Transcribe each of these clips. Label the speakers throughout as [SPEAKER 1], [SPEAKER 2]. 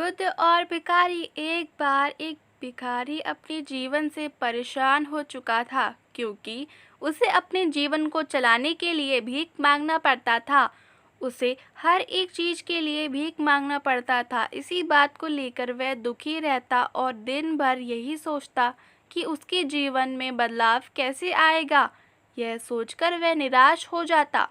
[SPEAKER 1] बुद्ध और भिखारी। एक बार एक भिखारी अपने जीवन से परेशान हो चुका था क्योंकि उसे अपने जीवन को चलाने के लिए भीख मांगना पड़ता था। उसे हर एक चीज़ के लिए भीख मांगना पड़ता था। इसी बात को लेकर वह दुखी रहता और दिन भर यही सोचता कि उसके जीवन में बदलाव कैसे आएगा। यह सोचकर वह निराश हो जाता।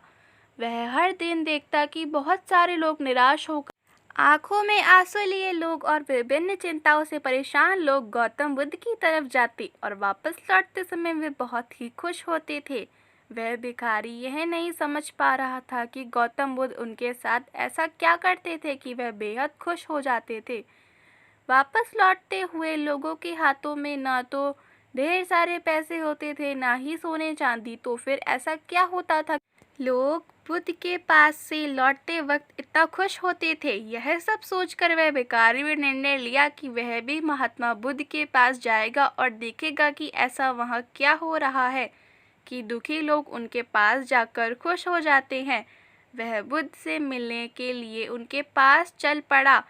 [SPEAKER 1] वह हर दिन देखता कि बहुत सारे लोग निराश होकर आंखों में आंसू लिए लोग और विभिन्न चिंताओं से परेशान लोग गौतम बुद्ध की तरफ जाते और वापस लौटते समय वे बहुत ही खुश होते थे। वह भिखारी यह नहीं समझ पा रहा था कि गौतम बुद्ध उनके साथ ऐसा क्या करते थे कि वह बेहद खुश हो जाते थे। वापस लौटते हुए लोगों के हाथों में ना तो ढेर सारे पैसे होते थे ना ही सोने चांदी। तो फिर ऐसा क्या होता था? लोग बुद्ध के पास से लौटते वक्त इतना खुश होते थे। यह सब सोचकर वह भिखारी ने निर्णय लिया कि वह भी महात्मा बुद्ध के पास जाएगा और देखेगा कि ऐसा वहाँ क्या हो रहा है कि दुखी लोग उनके पास जाकर खुश हो जाते हैं। वह बुद्ध से मिलने के लिए उनके पास चल पड़ा।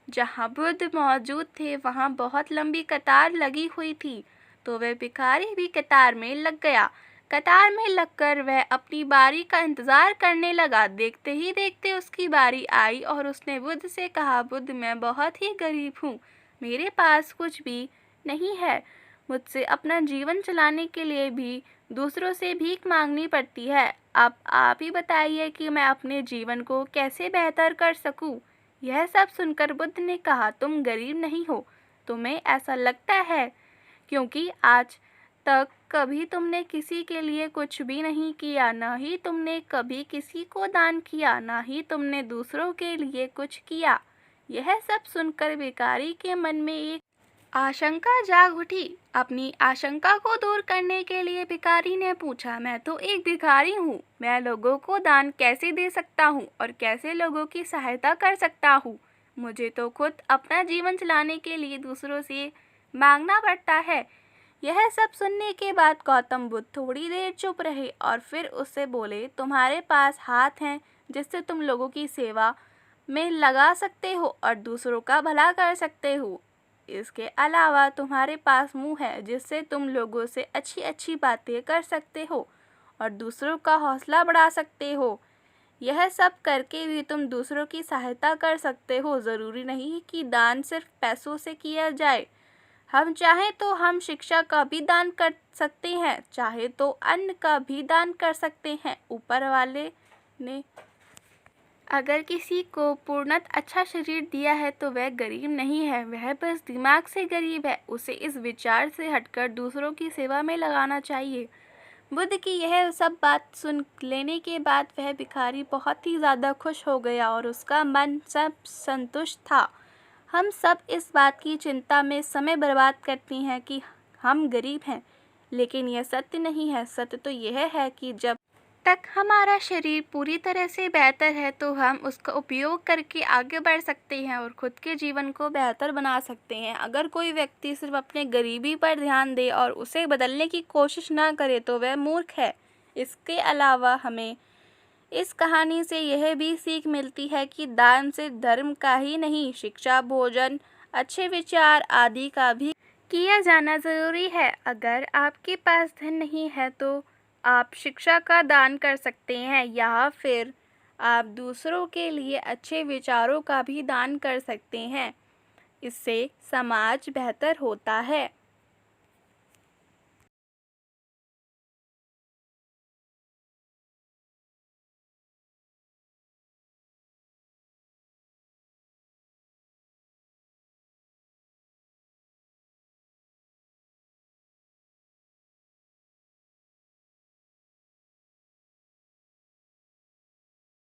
[SPEAKER 1] जहाँ बुद्ध मौजूद थे वहाँ बहुत लंबी कतार लगी हुई थी, तो वह भिखारी भी कतार में लग गया। कतार में लगकर वह अपनी बारी का इंतज़ार करने लगा। देखते ही देखते उसकी बारी आई और उसने बुद्ध से कहा, बुद्ध, मैं बहुत ही गरीब हूँ, मेरे पास कुछ भी नहीं है। मुझसे अपना जीवन चलाने के लिए भी दूसरों से भीख मांगनी पड़ती है। अब आप ही बताइए कि मैं अपने जीवन को कैसे बेहतर कर सकूँ। यह सब सुनकर बुद्ध ने कहा, तुम गरीब नहीं हो, तुम्हें ऐसा लगता है क्योंकि आज तक कभी तुमने किसी के लिए कुछ भी नहीं किया, ना ही तुमने कभी किसी को दान किया, ना ही तुमने दूसरों के लिए कुछ किया। यह सब सुनकर भिखारी के मन में एक आशंका जाग उठी। अपनी आशंका को दूर करने के लिए भिखारी ने पूछा, मैं तो एक भिखारी हूँ, मैं लोगों को दान कैसे दे सकता हूँ और कैसे लोगों की सहायता कर सकता हूँ? मुझे तो खुद अपना जीवन चलाने के लिए दूसरों से मांगना पड़ता है। यह सब सुनने के बाद गौतम बुद्ध थोड़ी देर चुप रहे और फिर उससे बोले, तुम्हारे पास हाथ हैं जिससे तुम लोगों की सेवा में लगा सकते हो और दूसरों का भला कर सकते हो। इसके अलावा तुम्हारे पास मुंह है जिससे तुम लोगों से अच्छी अच्छी बातें कर सकते हो और दूसरों का हौसला बढ़ा सकते हो। यह सब करके भी तुम दूसरों की सहायता कर सकते हो। ज़रूरी नहीं कि दान सिर्फ पैसों से किया जाए। हम चाहें तो हम शिक्षा का भी दान कर सकते हैं, चाहे तो अन्न का भी दान कर सकते हैं। ऊपर वाले ने अगर किसी को पूर्णतः अच्छा शरीर दिया है तो वह गरीब नहीं है, वह बस दिमाग से गरीब है। उसे इस विचार से हटकर दूसरों की सेवा में लगाना चाहिए। बुद्ध की यह सब बात सुन लेने के बाद वह भिखारी बहुत ही ज़्यादा खुश हो गया और उसका मन सब संतुष्ट था। हम सब इस बात की चिंता में समय बर्बाद करते हैं कि हम गरीब हैं, लेकिन यह सत्य नहीं है। सत्य तो यह है कि जब तक हमारा शरीर पूरी तरह से बेहतर है तो हम उसका उपयोग करके आगे बढ़ सकते हैं और खुद के जीवन को बेहतर बना सकते हैं। अगर कोई व्यक्ति सिर्फ अपने गरीबी पर ध्यान दे और उसे बदलने की कोशिश ना करे तो वह मूर्ख है। इसके अलावा हमें इस कहानी से यह भी सीख मिलती है कि दान सिर्फ धर्म का ही नहीं, शिक्षा, भोजन, अच्छे विचार आदि का भी किया जाना ज़रूरी है। अगर आपके पास धन नहीं है तो आप शिक्षा का दान कर सकते हैं या फिर आप दूसरों के लिए अच्छे विचारों का भी दान कर सकते हैं। इससे समाज बेहतर होता है।